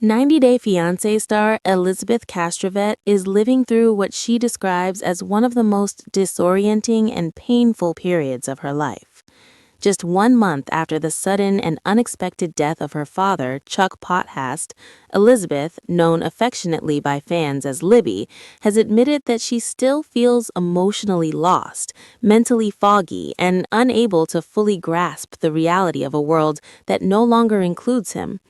90 Day Fiancé star Elizabeth Castrovet is living through what she describes as one of the most disorienting and painful periods of her life. Just 1 month after the sudden and unexpected death of her father, Chuck Pothast, Elizabeth, known affectionately by fans as Libby, has admitted that she still feels emotionally lost, mentally foggy, and unable to fully grasp the reality of a world that no longer includes him.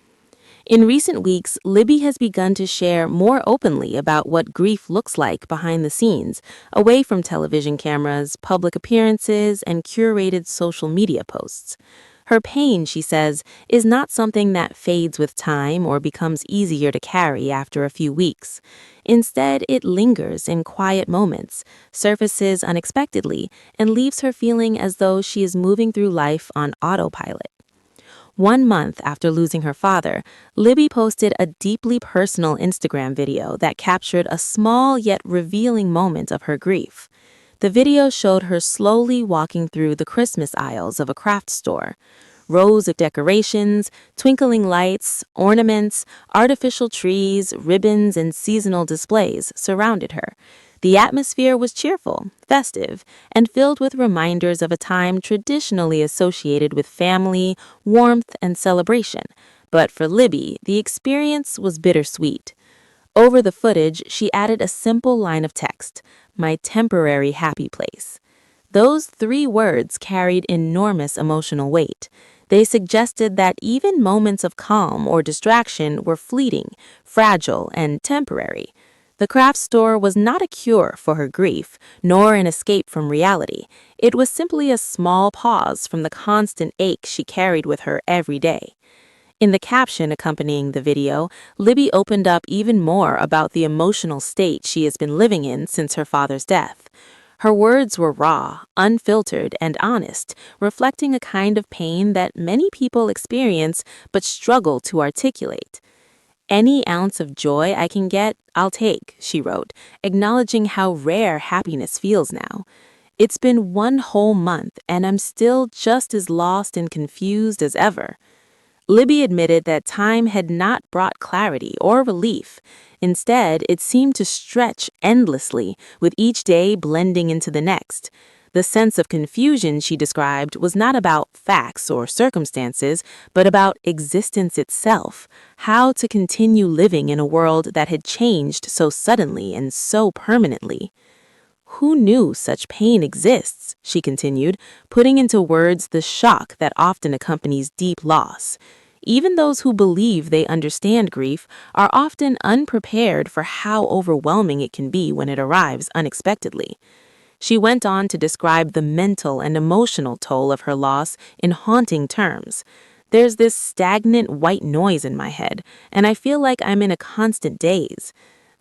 In recent weeks, Libby has begun to share more openly about what grief looks like behind the scenes, away from television cameras, public appearances, and curated social media posts. Her pain, she says, is not something that fades with time or becomes easier to carry after a few weeks. Instead, it lingers in quiet moments, surfaces unexpectedly, and leaves her feeling as though she is moving through life on autopilot. 1 month after losing her father, Libby posted a deeply personal Instagram video that captured a small yet revealing moment of her grief. The video showed her slowly walking through the Christmas aisles of a craft store. Rows of decorations, twinkling lights, ornaments, artificial trees, ribbons, and seasonal displays surrounded her. The atmosphere was cheerful, festive, and filled with reminders of a time traditionally associated with family, warmth, and celebration. But for Libby, the experience was bittersweet. Over the footage, she added a simple line of text, "My temporary happy place." Those 3 words carried enormous emotional weight. They suggested that even moments of calm or distraction were fleeting, fragile, and temporary. The craft store was not a cure for her grief, nor an escape from reality. It was simply a small pause from the constant ache she carried with her every day. In the caption accompanying the video, Libby opened up even more about the emotional state she has been living in since her father's death. Her words were raw, unfiltered, and honest, reflecting a kind of pain that many people experience but struggle to articulate. "Any ounce of joy I can get, I'll take," she wrote, acknowledging how rare happiness feels now. "It's been 1 whole month, and I'm still just as lost and confused as ever." Libby admitted that time had not brought clarity or relief. Instead, it seemed to stretch endlessly, with each day blending into the next. The sense of confusion she described was not about facts or circumstances, but about existence itself, how to continue living in a world that had changed so suddenly and so permanently. "Who knew such pain exists?" she continued, putting into words the shock that often accompanies deep loss. Even those who believe they understand grief are often unprepared for how overwhelming it can be when it arrives unexpectedly. She went on to describe the mental and emotional toll of her loss in haunting terms. "There's this stagnant white noise in my head, and I feel like I'm in a constant daze."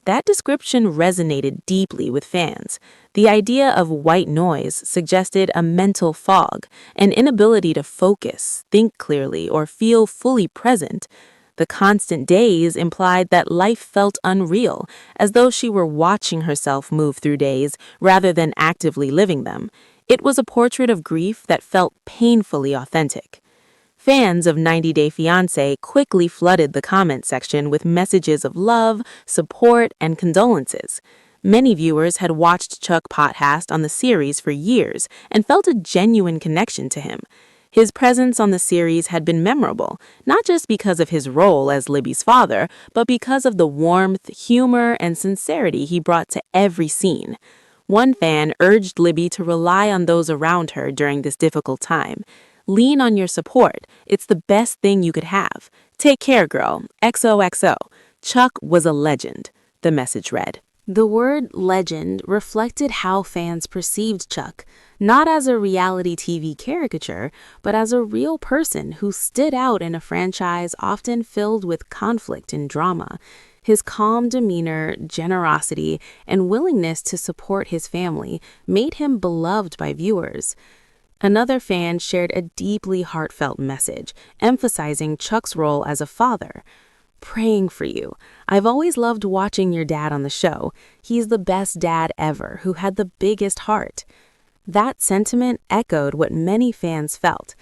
That description resonated deeply with fans. The idea of white noise suggested a mental fog, an inability to focus, think clearly, or feel fully present. The constant daze implied that life felt unreal, as though she were watching herself move through days rather than actively living them. It was a portrait of grief that felt painfully authentic. Fans of 90 Day Fiancé quickly flooded the comment section with messages of love, support, and condolences. Many viewers had watched Chuck Pothast on the series for years and felt a genuine connection to him. His presence on the series had been memorable, not just because of his role as Libby's father, but because of the warmth, humor, and sincerity he brought to every scene. One fan urged Libby to rely on those around her during this difficult time. "Lean on your support. It's the best thing you could have. Take care, girl. XOXO. Chuck was a legend," the message read. The word legend reflected how fans perceived Chuck, not as a reality TV caricature, but as a real person who stood out in a franchise often filled with conflict and drama. His calm demeanor, generosity, and willingness to support his family made him beloved by viewers. Another fan shared a deeply heartfelt message, emphasizing Chuck's role as a father. "Praying for you. I've always loved watching your dad on the show. He's the best dad ever, who had the biggest heart." That sentiment echoed what many fans felt.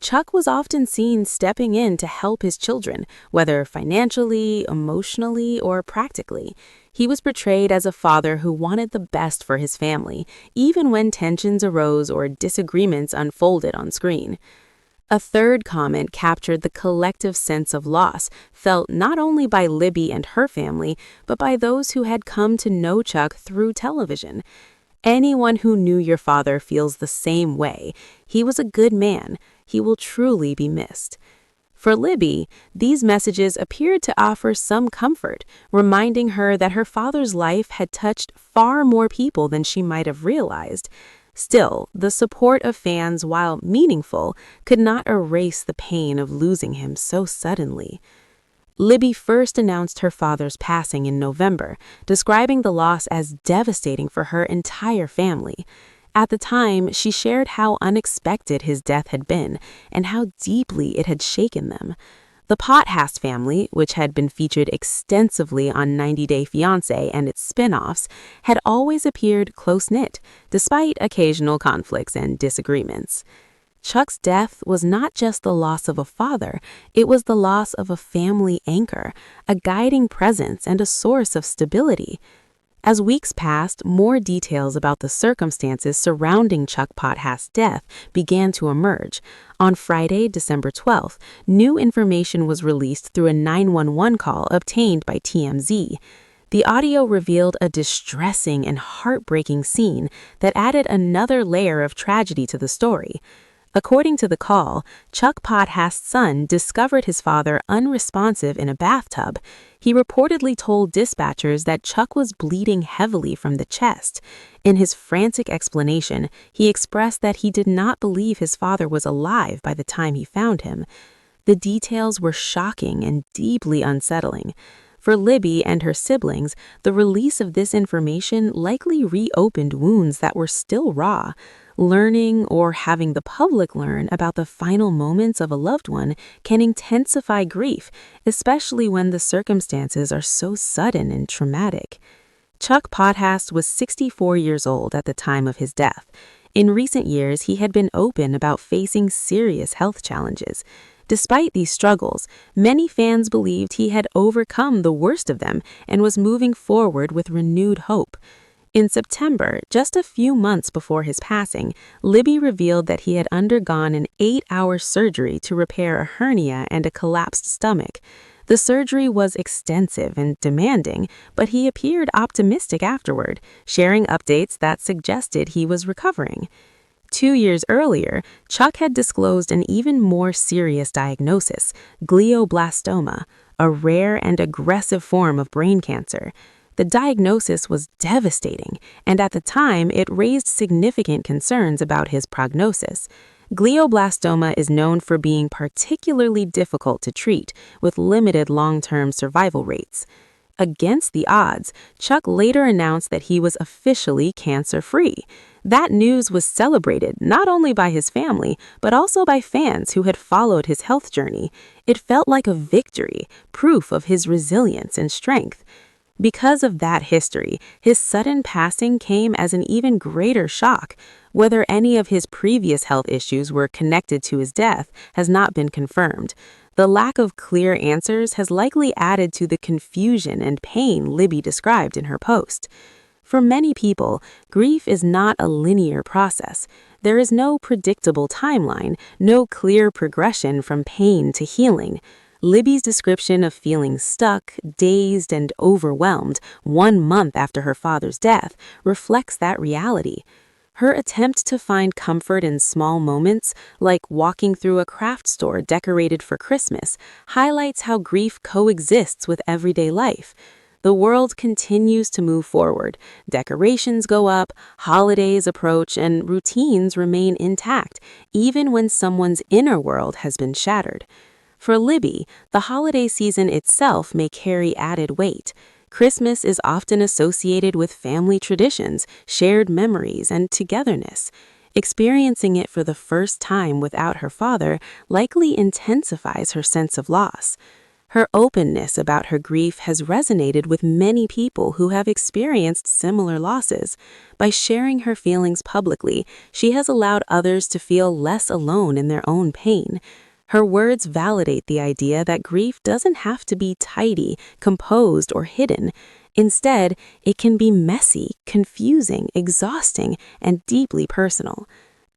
Chuck was often seen stepping in to help his children, whether financially, emotionally, or practically. He was portrayed as a father who wanted the best for his family, even when tensions arose or disagreements unfolded on screen. A third comment captured the collective sense of loss felt not only by Libby and her family, but by those who had come to know Chuck through television. Anyone who knew your father feels the same way. He was a good man. He will truly be missed. For Libby, these messages appeared to offer some comfort, reminding her that her father's life had touched far more people than she might have realized. Still, the support of fans, while meaningful, could not erase the pain of losing him so suddenly. Libby first announced her father's passing in November, describing the loss as devastating for her entire family. At the time, she shared how unexpected his death had been and how deeply it had shaken them. The Pothast family, which had been featured extensively on 90 Day Fiancé and its spin-offs, had always appeared close-knit, despite occasional conflicts and disagreements. Chuck's death was not just the loss of a father, it was the loss of a family anchor, a guiding presence and a source of stability. As weeks passed, more details about the circumstances surrounding Chuck Pothast's death began to emerge. On Friday, December 12th, new information was released through a 911 call obtained by TMZ. The audio revealed a distressing and heartbreaking scene that added another layer of tragedy to the story. According to the call, Chuck Pothast's son discovered his father unresponsive in a bathtub. He reportedly told dispatchers that Chuck was bleeding heavily from the chest. In his frantic explanation, he expressed that he did not believe his father was alive by the time he found him. The details were shocking and deeply unsettling. For Libby and her siblings, the release of this information likely reopened wounds that were still raw. Learning or having the public learn about the final moments of a loved one can intensify grief, especially when the circumstances are so sudden and traumatic. Chuck Pothast was 64 years old at the time of his death. In recent years, he had been open about facing serious health challenges. Despite these struggles, many fans believed he had overcome the worst of them and was moving forward with renewed hope. In September, just a few months before his passing, Libby revealed that he had undergone an 8-hour surgery to repair a hernia and a collapsed stomach. The surgery was extensive and demanding, but he appeared optimistic afterward, sharing updates that suggested he was recovering. 2 years earlier, Chuck had disclosed an even more serious diagnosis, glioblastoma, a rare and aggressive form of brain cancer. The diagnosis was devastating, and at the time, it raised significant concerns about his prognosis. Glioblastoma is known for being particularly difficult to treat, with limited long-term survival rates. Against the odds, Chuck later announced that he was officially cancer-free. That news was celebrated not only by his family, but also by fans who had followed his health journey. It felt like a victory, proof of his resilience and strength. Because of that history, his sudden passing came as an even greater shock. Whether any of his previous health issues were connected to his death has not been confirmed. The lack of clear answers has likely added to the confusion and pain Libby described in her post. For many people, grief is not a linear process. There is no predictable timeline, no clear progression from pain to healing. Libby's description of feeling stuck, dazed, and overwhelmed 1 month after her father's death reflects that reality. Her attempt to find comfort in small moments, like walking through a craft store decorated for Christmas, highlights how grief coexists with everyday life. The world continues to move forward. Decorations go up, holidays approach, and routines remain intact, even when someone's inner world has been shattered. For Libby, the holiday season itself may carry added weight. Christmas is often associated with family traditions, shared memories, and togetherness. Experiencing it for the first time without her father likely intensifies her sense of loss. Her openness about her grief has resonated with many people who have experienced similar losses. By sharing her feelings publicly, she has allowed others to feel less alone in their own pain. Her words validate the idea that grief doesn't have to be tidy, composed, or hidden. Instead, it can be messy, confusing, exhausting, and deeply personal.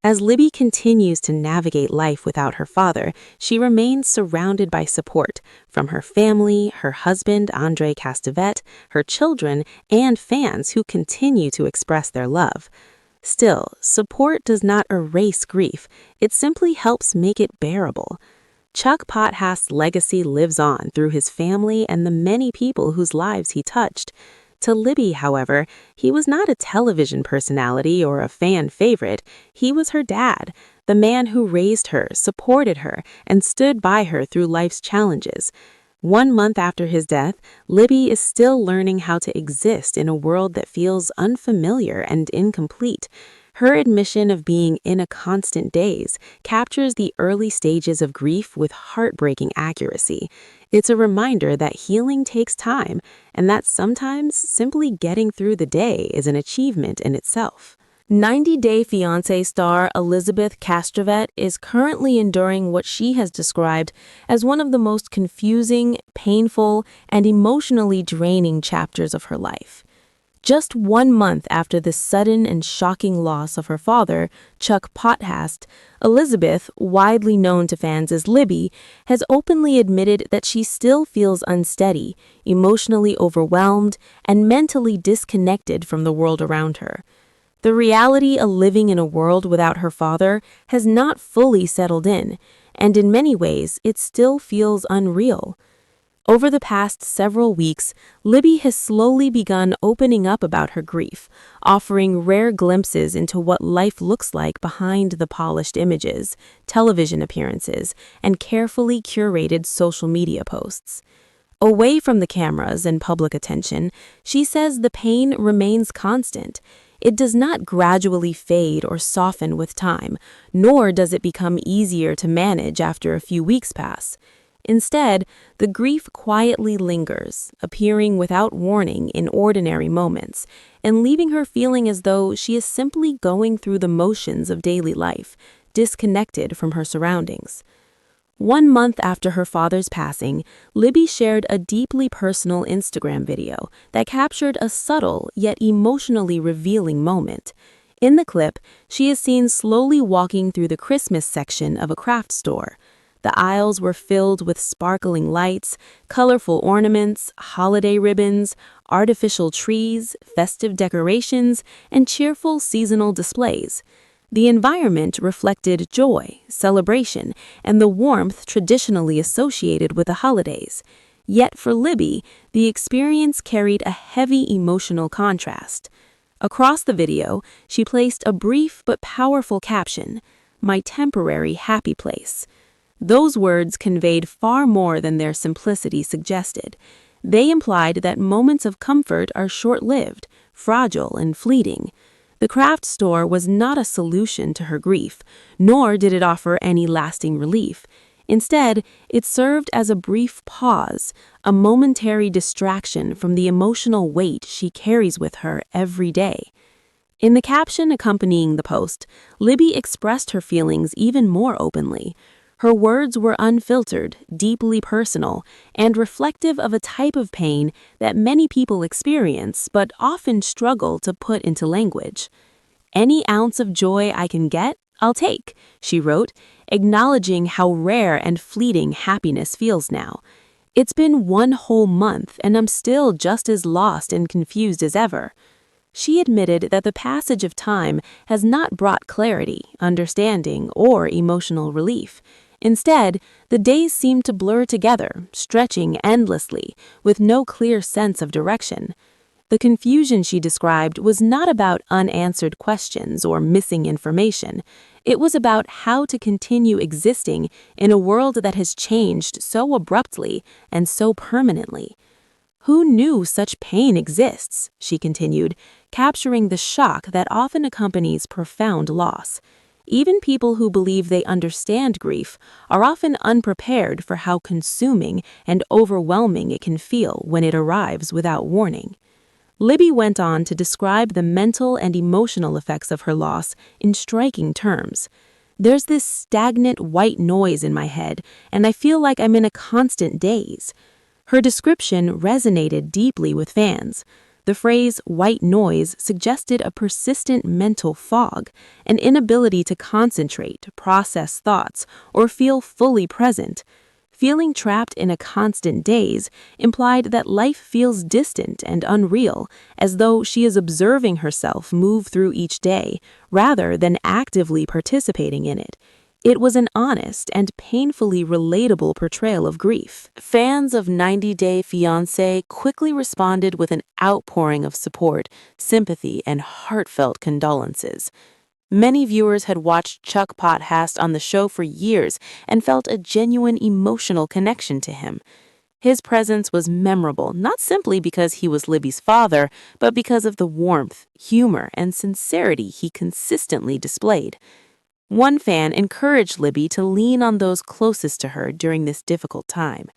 As Libby continues to navigate life without her father, she remains surrounded by support from her family, her husband, Andrei, her children, and fans who continue to express their love. Still, support does not erase grief. It simply helps make it bearable. Chuck Pothast's legacy lives on through his family and the many people whose lives he touched. To Libby, however, he was not a television personality or a fan favorite. He was her dad, the man who raised her, supported her, and stood by her through life's challenges. 1 month after his death, Libby is still learning how to exist in a world that feels unfamiliar and incomplete. Her admission of being in a constant daze captures the early stages of grief with heartbreaking accuracy. It's a reminder that healing takes time and that sometimes simply getting through the day is an achievement in itself. 90-Day Fiancé star Elizabeth Castrovet is currently enduring what she has described as one of the most confusing, painful, and emotionally draining chapters of her life. Just 1 month after the sudden and shocking loss of her father, Chuck Pothast, Elizabeth, widely known to fans as Libby, has openly admitted that she still feels unsteady, emotionally overwhelmed, and mentally disconnected from the world around her. The reality of living in a world without her father has not fully settled in, and in many ways, it still feels unreal. Over the past several weeks, Libby has slowly begun opening up about her grief, offering rare glimpses into what life looks like behind the polished images, television appearances, and carefully curated social media posts. Away from the cameras and public attention, she says the pain remains constant. It does not gradually fade or soften with time, nor does it become easier to manage after a few weeks pass. Instead, the grief quietly lingers, appearing without warning in ordinary moments, and leaving her feeling as though she is simply going through the motions of daily life, disconnected from her surroundings. 1 month after her father's passing, Libby shared a deeply personal Instagram video that captured a subtle yet emotionally revealing moment. In the clip, she is seen slowly walking through the Christmas section of a craft store. The aisles were filled with sparkling lights, colorful ornaments, holiday ribbons, artificial trees, festive decorations, and cheerful seasonal displays. The environment reflected joy, celebration, and the warmth traditionally associated with the holidays. Yet for Libby, the experience carried a heavy emotional contrast. Across the video, she placed a brief but powerful caption, "My temporary happy place." Those words conveyed far more than their simplicity suggested. They implied that moments of comfort are short-lived, fragile, and fleeting. The craft store was not a solution to her grief, nor did it offer any lasting relief. Instead, it served as a brief pause, a momentary distraction from the emotional weight she carries with her every day. In the caption accompanying the post, Libby expressed her feelings even more openly. Her words were unfiltered, deeply personal, and reflective of a type of pain that many people experience but often struggle to put into language. "Any ounce of joy I can get, I'll take," she wrote, acknowledging how rare and fleeting happiness feels now. "It's been 1 whole month and I'm still just as lost and confused as ever." She admitted that the passage of time has not brought clarity, understanding, or emotional relief. Instead, the days seem to blur together, stretching endlessly, with no clear sense of direction. The confusion she described was not about unanswered questions or missing information. It was about how to continue existing in a world that has changed so abruptly and so permanently. "Who knew such pain exists?" she continued, capturing the shock that often accompanies profound loss. Even people who believe they understand grief are often unprepared for how consuming and overwhelming it can feel when it arrives without warning. Libby went on to describe the mental and emotional effects of her loss in striking terms. "There's this stagnant white noise in my head, and I feel like I'm in a constant daze." Her description resonated deeply with fans. The phrase white noise suggested a persistent mental fog, an inability to concentrate, process thoughts, or feel fully present. Feeling trapped in a constant daze implied that life feels distant and unreal, as though she is observing herself move through each day, rather than actively participating in it. It was an honest and painfully relatable portrayal of grief. Fans of 90 Day Fiancé quickly responded with an outpouring of support, sympathy, and heartfelt condolences. Many viewers had watched Chuck Pothast on the show for years and felt a genuine emotional connection to him. His presence was memorable not simply because he was Libby's father, but because of the warmth, humor, and sincerity he consistently displayed. One fan encouraged Libby to lean on those closest to her during this difficult time.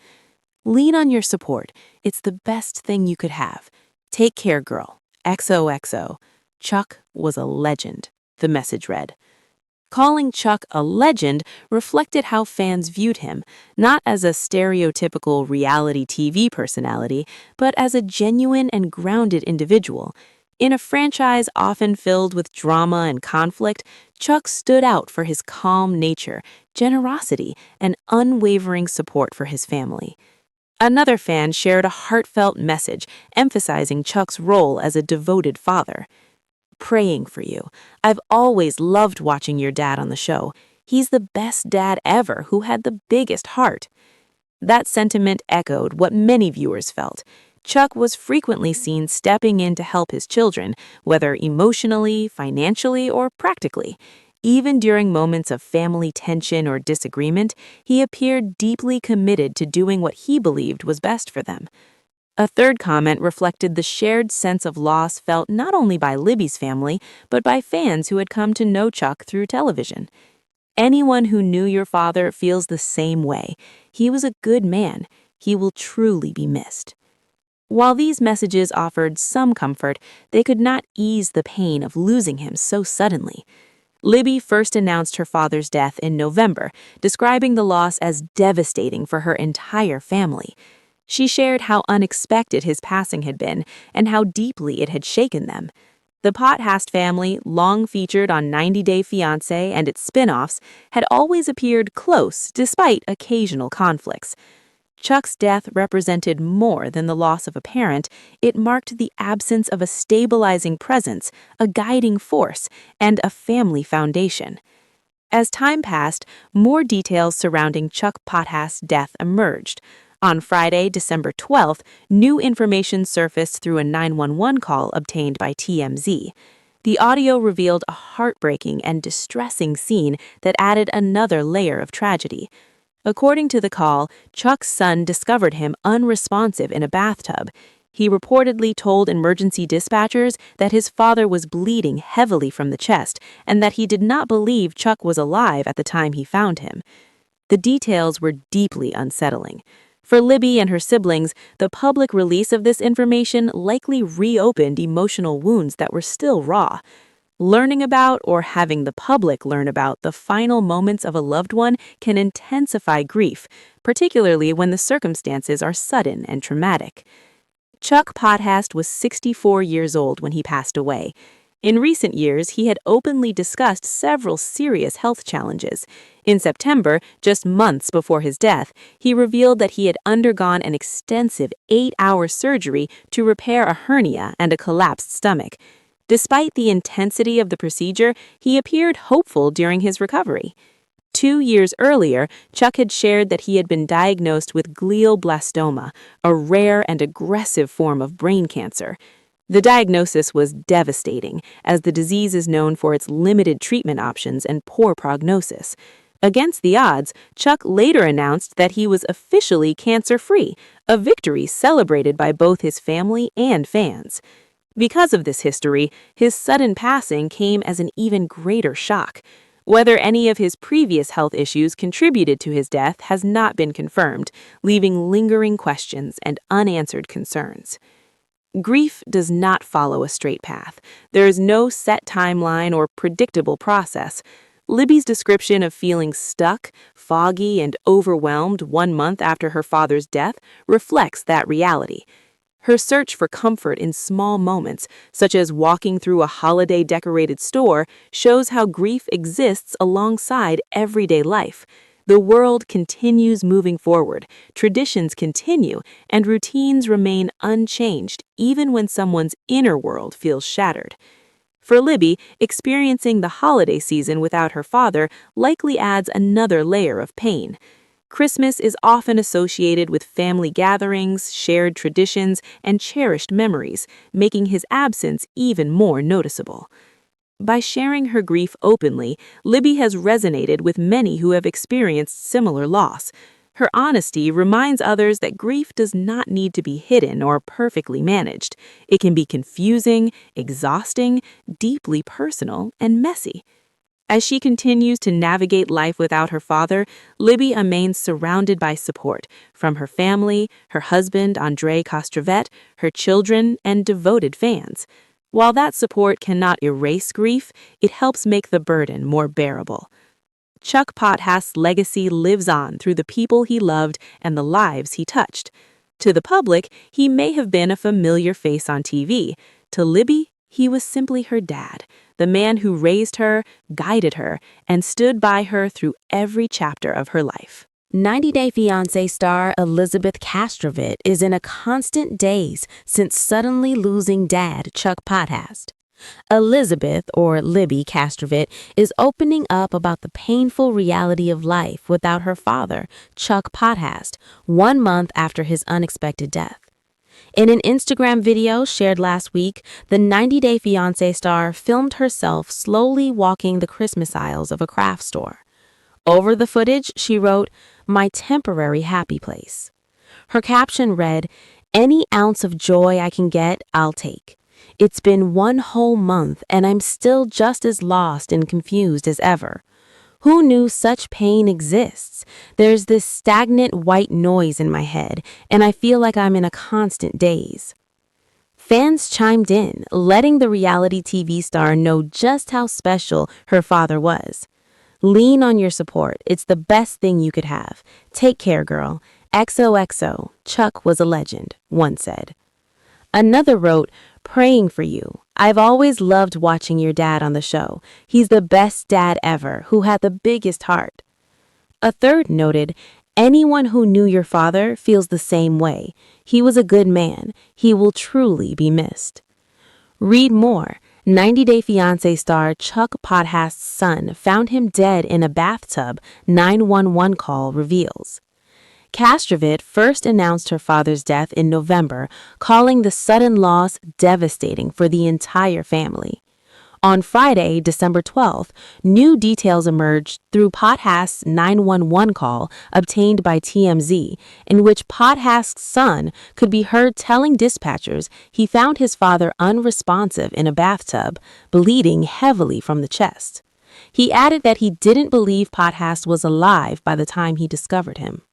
"Lean on your support. It's the best thing you could have. Take care, girl. XOXO. Chuck was a legend," the message read. Calling Chuck a legend reflected how fans viewed him, not as a stereotypical reality TV personality, but as a genuine and grounded individual. In a franchise often filled with drama and conflict, Chuck stood out for his calm nature, generosity, and unwavering support for his family. Another fan shared a heartfelt message emphasizing Chuck's role as a devoted father. "Praying for you. I've always loved watching your dad on the show. He's the best dad ever who had the biggest heart." That sentiment echoed what many viewers felt. Chuck was frequently seen stepping in to help his children, whether emotionally, financially, or practically. Even during moments of family tension or disagreement, he appeared deeply committed to doing what he believed was best for them. A third comment reflected the shared sense of loss felt not only by Libby's family, but by fans who had come to know Chuck through television. "Anyone who knew your father feels the same way. He was a good man. He will truly be missed." While these messages offered some comfort, they could not ease the pain of losing him so suddenly. Libby first announced her father's death in November, describing the loss as devastating for her entire family. She shared how unexpected his passing had been and how deeply it had shaken them. The Pothast family, long featured on 90 Day Fiancé and its spin-offs, had always appeared close despite occasional conflicts. Chuck's death represented more than the loss of a parent. It marked the absence of a stabilizing presence, a guiding force, and a family foundation. As time passed, more details surrounding Chuck Pothast's death emerged. On Friday, December 12th, new information surfaced through a 911 call obtained by TMZ. The audio revealed a heartbreaking and distressing scene that added another layer of tragedy. According to the call, Chuck's son discovered him unresponsive in a bathtub. He reportedly told emergency dispatchers that his father was bleeding heavily from the chest and that he did not believe Chuck was alive at the time he found him. The details were deeply unsettling. For Libby and her siblings, the public release of this information likely reopened emotional wounds that were still raw. Learning about or having the public learn about the final moments of a loved one can intensify grief, particularly when the circumstances are sudden and traumatic. Chuck Pothast was 64 years old when he passed away. In recent years, he had openly discussed several serious health challenges. In September, just months before his death, he revealed that he had undergone an extensive 8-hour surgery to repair a hernia and a collapsed stomach. Despite the intensity of the procedure, he appeared hopeful during his recovery. 2 years earlier, Chuck had shared that he had been diagnosed with glioblastoma, a rare and aggressive form of brain cancer. The diagnosis was devastating, as the disease is known for its limited treatment options and poor prognosis. Against the odds, Chuck later announced that he was officially cancer-free, a victory celebrated by both his family and fans. Because of this history, his sudden passing came as an even greater shock. Whether any of his previous health issues contributed to his death has not been confirmed, leaving lingering questions and unanswered concerns. Grief does not follow a straight path. There is no set timeline or predictable process. Libby's description of feeling stuck, foggy, and overwhelmed 1 month after her father's death reflects that reality. Her search for comfort in small moments, such as walking through a holiday-decorated store, shows how grief exists alongside everyday life. The world continues moving forward, traditions continue, and routines remain unchanged even when someone's inner world feels shattered. For Libby, experiencing the holiday season without her father likely adds another layer of pain. Christmas is often associated with family gatherings, shared traditions, and cherished memories, making his absence even more noticeable. By sharing her grief openly, Libby has resonated with many who have experienced similar loss. Her honesty reminds others that grief does not need to be hidden or perfectly managed. It can be confusing, exhausting, deeply personal, and messy. As she continues to navigate life without her father, Libby remains surrounded by support from her family, her husband, Andrei, her children, and devoted fans. While that support cannot erase grief, it helps make the burden more bearable. Chuck Podhast's legacy lives on through the people he loved and the lives he touched. To the public, he may have been a familiar face on TV. To Libby, he was simply her dad, the man who raised her, guided her, and stood by her through every chapter of her life. 90 Day Fiancé star Elizabeth Castrovet is in a constant daze since suddenly losing dad Chuck Podhast. Elizabeth, or Libby Castrovet, is opening up about the painful reality of life without her father, Chuck Podhast, 1 month after his unexpected death. In an Instagram video shared last week, the 90 Day Fiancé star filmed herself slowly walking the Christmas aisles of a craft store. Over the footage, she wrote, "My temporary happy place." Her caption read, "Any ounce of joy I can get, I'll take. It's been 1 whole month and I'm still just as lost and confused as ever. Who knew such pain exists? There's this stagnant white noise in my head, and I feel like I'm in a constant daze." Fans chimed in, letting the reality TV star know just how special her father was. "Lean on your support. It's the best thing you could have. Take care, girl. XOXO. Chuck was a legend," one said. Another wrote, "Praying for you. I've always loved watching your dad on the show. He's the best dad ever, who had the biggest heart." A third noted, "Anyone who knew your father feels the same way. He was a good man. He will truly be missed." Read more. 90 Day Fiancé star Chuck Podhast's son found him dead in a bathtub, 911 call reveals. Castrovet first announced her father's death in November, calling the sudden loss devastating for the entire family. On Friday, December 12th, new details emerged through Podhast's 911 call obtained by TMZ, in which Podhast's son could be heard telling dispatchers he found his father unresponsive in a bathtub, bleeding heavily from the chest. He added that he didn't believe Podhast was alive by the time he discovered him.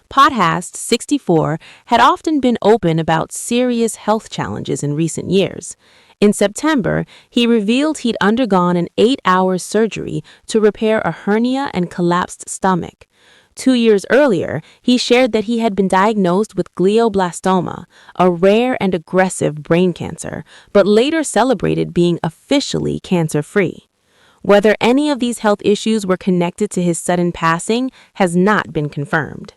Podhast, 64, had often been open about serious health challenges in recent years. In September, he revealed he'd undergone an 8-hour surgery to repair a hernia and collapsed stomach. 2 years earlier, he shared that he had been diagnosed with glioblastoma, a rare and aggressive brain cancer, but later celebrated being officially cancer-free. Whether any of these health issues were connected to his sudden passing has not been confirmed.